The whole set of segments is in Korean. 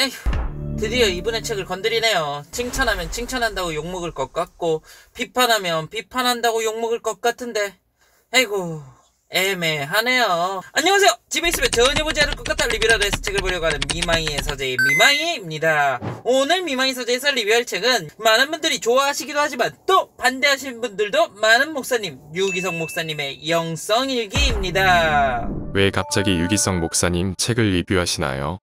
에휴, 드디어 이분의 책을 건드리네요. 칭찬하면 칭찬한다고 욕먹을 것 같고 비판하면 비판한다고 욕먹을 것 같은데 아이고 애매하네요. 안녕하세요. 집에 있으면 전혀 보지 않을 것 같다 리뷰라도 해서 책을 보려고 하는 미망이의 서재의 미망이입니다. 오늘 미망이 서재에서 리뷰할 책은 많은 분들이 좋아하시기도 하지만 또 반대하시는 분들도 많은 목사님, 유기성 목사님의 영성일기입니다. 왜 갑자기 유기성 목사님 책을 리뷰하시나요?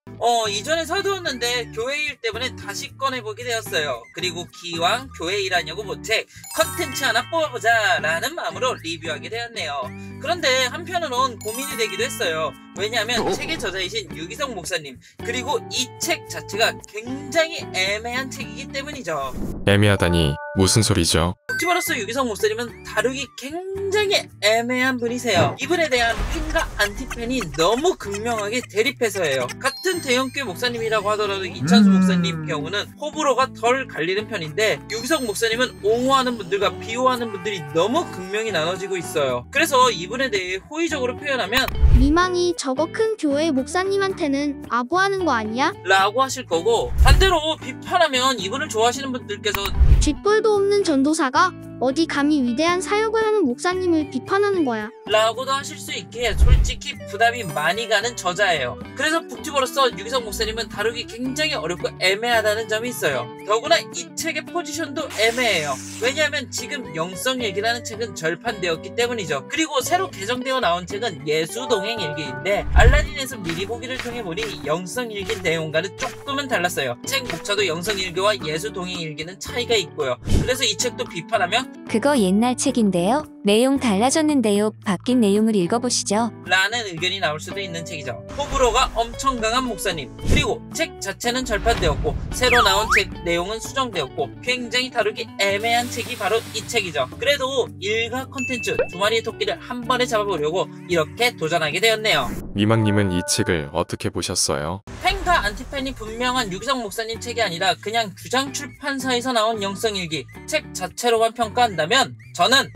이전에 사두었는데 교회 일 때문에 다시 꺼내보게 되었어요. 그리고 기왕 교회 일하냐고 못해 컨텐츠 하나 뽑아보자 라는 마음으로 리뷰하게 되었네요. 그런데 한편으론 고민이 되기도 했어요. 왜냐하면 책의 저자이신 유기성 목사님, 그리고 이 책 자체가 굉장히 애매한 책이기 때문이죠. 애매하다니 무슨 소리죠? 북튜버로서 유기성 목사님은 다루기 굉장히 애매한 분이세요. 이분에 대한 팬과 안티팬이 너무 극명하게 대립해서예요. 같은 대형교회 목사님이라고 하더라도 이찬수 목사님 경우는 호불호가 덜 갈리는 편인데 유기성 목사님은 옹호하는 분들과 비호하는 분들이 너무 극명히 나눠지고 있어요. 그래서 이분에 대해 호의적으로 표현하면 미망이 저거 큰 교회 목사님한테는 아부하는 거 아니야? 라고 하실 거고, 반대로 비판하면 이분을 좋아하시는 분들께서 쥐뿔도 없는 전도사가 어디 감히 위대한 사역을 하는 목사님을 비판하는 거야. 라고도 하실 수 있기에 솔직히 부담이 많이 가는 저자예요. 그래서 북튜버로서 유기성 목사님은 다루기 굉장히 어렵고 애매하다는 점이 있어요. 더구나 이 책의 포지션도 애매해요. 왜냐하면 지금 영성일기라는 책은 절판되었기 때문이죠. 그리고 새로 개정되어 나온 책은 예수동행일기인데 알라딘에서 미리 보기를 통해 보니 영성일기 내용과는 조금은 달랐어요. 책 목차도 영성일기와 예수동행일기는 차이가 있고요. 그래서 이 책도 비판하면 그거 옛날 책인데요? 내용 달라졌는데요. 바뀐 내용을 읽어보시죠. 라는 의견이 나올 수도 있는 책이죠. 호불호가 엄청 강한 목사님, 그리고 책 자체는 절판되었고 새로 나온 책 내용은 수정되었고 굉장히 다루기 애매한 책이 바로 이 책이죠. 그래도 일가 컨텐츠 두 마리의 토끼를 한 번에 잡아보려고 이렇게 도전하게 되었네요. 미망님은 이 책을 어떻게 보셨어요? 팬과 안티팬이 분명한 유기성 목사님 책이 아니라 그냥 규장 출판사에서 나온 영성일기 책 자체로만 평가한다면 저는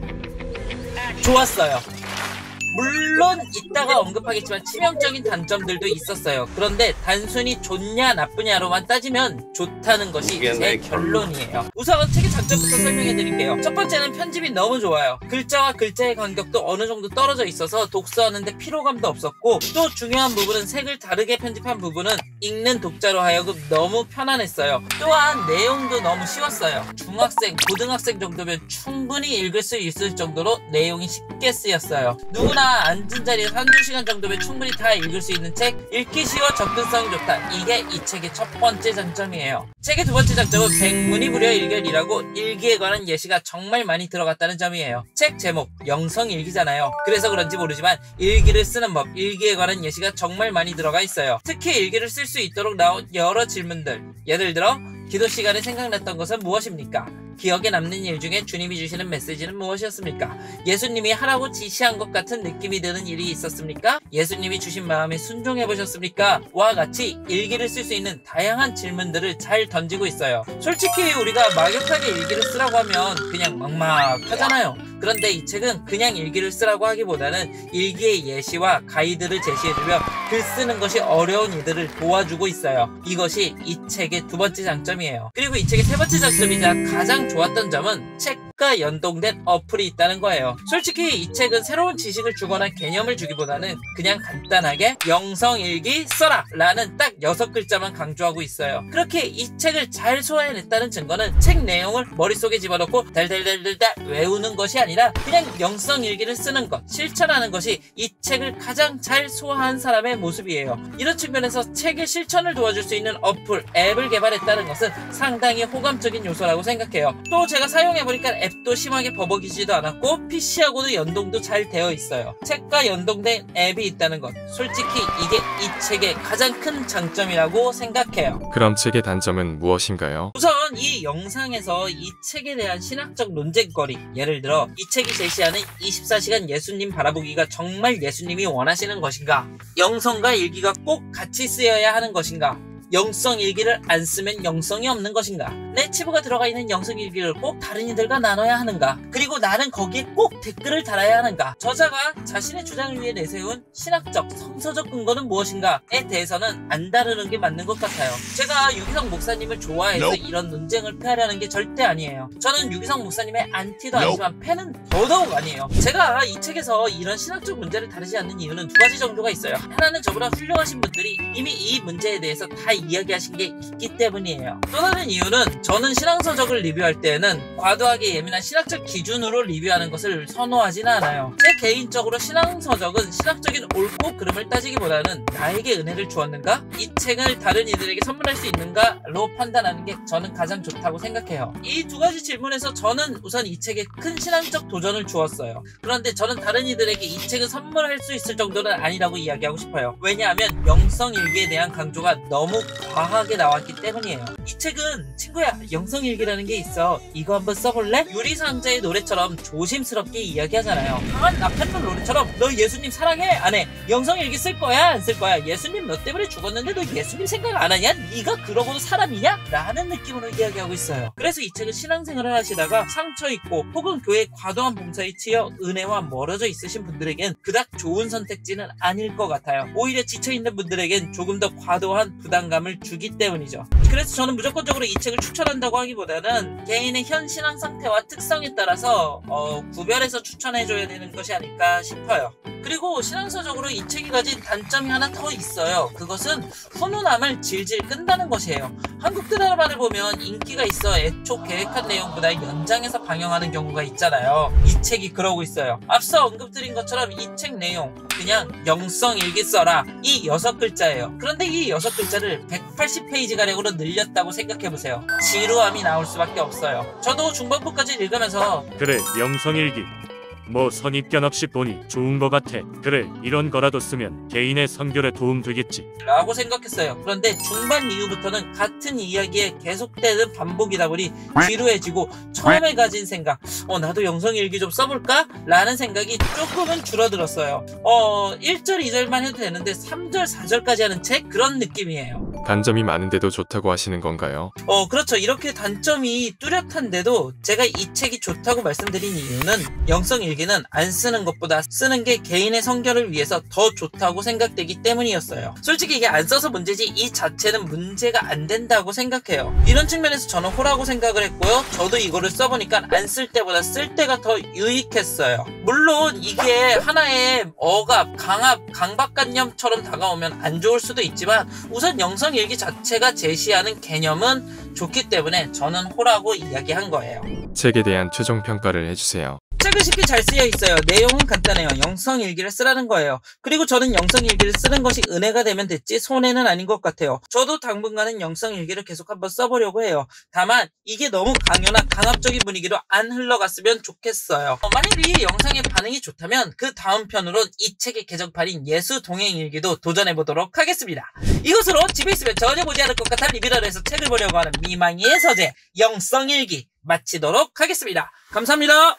좋았어요. 물론 이따가 언급하겠지만 치명적인 단점들도 있었어요. 그런데 단순히 좋냐 나쁘냐로만 따지면 좋다는 것이 제 결론이에요. 우선 책의 장점부터 설명해드릴게요. 첫 번째는 편집이 너무 좋아요. 글자와 글자의 간격도 어느 정도 떨어져 있어서 독서하는데 피로감도 없었고, 또 중요한 부분은 색을 다르게 편집한 부분은 읽는 독자로 하여금 너무 편안했어요. 또한 내용도 너무 쉬웠어요. 중학생, 고등학생 정도면 충분히 읽을 수 있을 정도로 내용이 쉽게 쓰였어요. 누구나 앉은 자리에 한두 시간 정도면 충분히 다 읽을 수 있는 책, 읽기 쉬워 접근성이 좋다. 이게 이 책의 첫 번째 장점이에요. 책의 두 번째 장점은 백문이 불여 일견이라고 일기에 관한 예시가 정말 많이 들어갔다는 점이에요. 책 제목 영성일기잖아요. 그래서 그런지 모르지만 일기를 쓰는 법, 일기에 관한 예시가 정말 많이 들어가 있어요. 특히 일기를 쓸 수 있도록 나온 여러 질문들, 예를 들어 기도 시간에 생각났던 것은 무엇입니까? 기억에 남는 일 중에 주님이 주시는 메시지는 무엇이었습니까? 예수님이 하라고 지시한 것 같은 느낌이 드는 일이 있었습니까? 예수님이 주신 마음에 순종해 보셨습니까? 와 같이 일기를 쓸 수 있는 다양한 질문들을 잘 던지고 있어요. 솔직히 우리가 막역하게 일기를 쓰라고 하면 그냥 막막하잖아요. 그런데 이 책은 그냥 일기를 쓰라고 하기보다는 일기의 예시와 가이드를 제시해주며 글 쓰는 것이 어려운 이들을 도와주고 있어요. 이것이 이 책의 두 번째 장점이에요. 그리고 이 책의 세 번째 장점이자 가장 좋았던 점은 책과 연동된 어플이 있다는 거예요. 솔직히 이 책은 새로운 지식을 주거나 개념을 주기보다는 그냥 간단하게 영성일기 써라 라는 딱 6글자만 강조하고 있어요. 그렇게 이 책을 잘 소화해냈다는 증거는 책 내용을 머릿속에 집어넣고 달달달달달 외우는 것이 아니라 그냥 영성일기를 쓰는 것, 실천하는 것이 이 책을 가장 잘 소화한 사람의 모습이에요. 이런 측면에서 책의 실천을 도와줄 수 있는 어플, 앱을 개발했다는 것은 상당히 호감적인 요소라고 생각해요. 또 제가 사용해보니까 앱도 심하게 버벅이지도 않았고 PC하고도 연동도 잘 되어 있어요. 책과 연동된 앱이 있다는 것, 솔직히 이게 이 책의 가장 큰 장점이라고 생각해요. 그럼 책의 단점은 무엇인가요? 우선 이 영상에서 이 책에 대한 신학적 논쟁거리, 예를 들어 이 책이 제시하는 24시간 예수님 바라보기가 정말 예수님이 원하시는 것인가? 영성과 일기가 꼭 같이 쓰여야 하는 것인가? 영성일기를 안 쓰면 영성이 없는 것인가? 내 치부가 들어가 있는 영성일기를 꼭 다른 이들과 나눠야 하는가? 그리고 나는 거기에 꼭 댓글을 달아야 하는가? 저자가 자신의 주장을 위해 내세운 신학적, 성서적 근거는 무엇인가에 대해서는 안 다루는 게 맞는 것 같아요. 제가 유기성 목사님을 좋아해서 이런 논쟁을 폐하려는 게 절대 아니에요. 저는 유기성 목사님의 안티도 아니지만 팬은 더더욱 아니에요. 제가 이 책에서 이런 신학적 문제를 다루지 않는 이유는 두 가지 정도가 있어요. 하나는 저보다 훌륭하신 분들이 이미 이 문제에 대해서 다 이야기하신 게 있기 때문이에요. 또 다른 이유는 저는 신앙서적을 리뷰할 때에는 과도하게 예민한 신학적 기준으로 리뷰하는 것을 선호하지는 않아요. 제 개인적으로 신앙서적은 신학적인 옳고 그름을 따지기보다는 나에게 은혜를 주었는가? 이 책을 다른 이들에게 선물할 수 있는가로 판단하는 게 저는 가장 좋다고 생각해요. 이 두 가지 질문에서 저는 우선 이 책에 큰 신앙적 도전을 주었어요. 그런데 저는 다른 이들에게 이 책을 선물할 수 있을 정도는 아니라고 이야기하고 싶어요. 왜냐하면 영성일기에 대한 강조가 너무 과하게 나왔기 때문이에요. 이 책은 친구야, 영성일기라는 게 있어. 이거 한번 써볼래? 유리상자의 노래처럼 조심스럽게 이야기하잖아요. 강한 남편들 노래처럼 너 예수님 사랑해? 안 해? 영성일기 쓸 거야? 안 쓸 거야? 예수님 너 때문에 죽었는데 너 예수님 생각 안 하냐? 네가 그러고도 사람이냐? 라는 느낌으로 이야기하고 있어요. 그래서 이 책은 신앙생활을 하시다가 상처 있고 혹은 교회의 과도한 봉사에 치여 은혜와 멀어져 있으신 분들에겐 그닥 좋은 선택지는 아닐 것 같아요. 오히려 지쳐있는 분들에겐 조금 더 과도한 부담감을 주기 때문이죠. 그래서 저는 무조건적으로 이 책을 추천한다고 하기보다는 개인의 현 신앙 상태와 특성에 따라서 구별해서 추천해줘야 되는 것이 아닐까 싶어요. 그리고 신앙서적으로 이 책이 가진 단점이 하나 더 있어요. 그것은 훈훈함을 질질 끈다는 것이에요. 한국 드라마를 보면 인기가 있어 애초 계획한 내용보다 연장해서 방영하는 경우가 있잖아요. 이 책이 그러고 있어요. 앞서 언급드린 것처럼 이 책 내용 그냥 영성일기 써라 이 6글자예요. 그런데 이 6글자를 180페이지가량으로 늘렸다고 생각해보세요. 지루함이 나올 수밖에 없어요. 저도 중반부까지 읽으면서 그래, 영성일기 뭐 선입견 없이 보니 좋은 거 같아. 그래, 이런 거라도 쓰면 개인의 선결에 도움 되겠지 라고 생각했어요. 그런데 중반 이후부터는 같은 이야기에 계속되는 반복이다 보니 지루해지고 처음에 가진 생각 나도 영성일기 좀 써볼까? 라는 생각이 조금은 줄어들었어요. 1절 2절만 해도 되는데 3절 4절까지 하는 책? 그런 느낌이에요. 단점이 많은데도 좋다고 하시는 건가요? 그렇죠. 이렇게 단점이 뚜렷한데도 제가 이 책이 좋다고 말씀드린 이유는 영성일기는 안 쓰는 것보다 쓰는 게 개인의 성결을 위해서 더 좋다고 생각되기 때문이었어요. 솔직히 이게 안 써서 문제지 이 자체는 문제가 안 된다고 생각해요. 이런 측면에서 저는 호라고 생각을 했고요. 저도 이거를 써보니까 안 쓸 때보다 쓸 때가 더 유익했어요. 물론 이게 하나의 억압, 강압, 강박관념처럼 다가오면 안 좋을 수도 있지만 우선 영성일기 자체가 제시하는 개념은 좋기 때문에 저는 호라고 이야기한 거예요. 책에 대한 최종 평가를 해주세요. 책은 쉽게 잘 쓰여 있어요. 내용은 간단해요. 영성일기를 쓰라는 거예요. 그리고 저는 영성일기를 쓰는 것이 은혜가 되면 됐지 손해는 아닌 것 같아요. 저도 당분간은 영성일기를 계속 한번 써보려고 해요. 다만 이게 너무 강연한 강압적인 분위기로 안 흘러갔으면 좋겠어요. 만일 이 영상의 반응이 좋다면 그 다음 편으로 이 책의 개정판인 예수동행일기도 도전해보도록 하겠습니다. 이것으로 집에 있으면 전혀 보지 않을 것 같아 리뷰를 해서 책을 보려고 하는 미망이의 서재 영성일기 마치도록 하겠습니다. 감사합니다.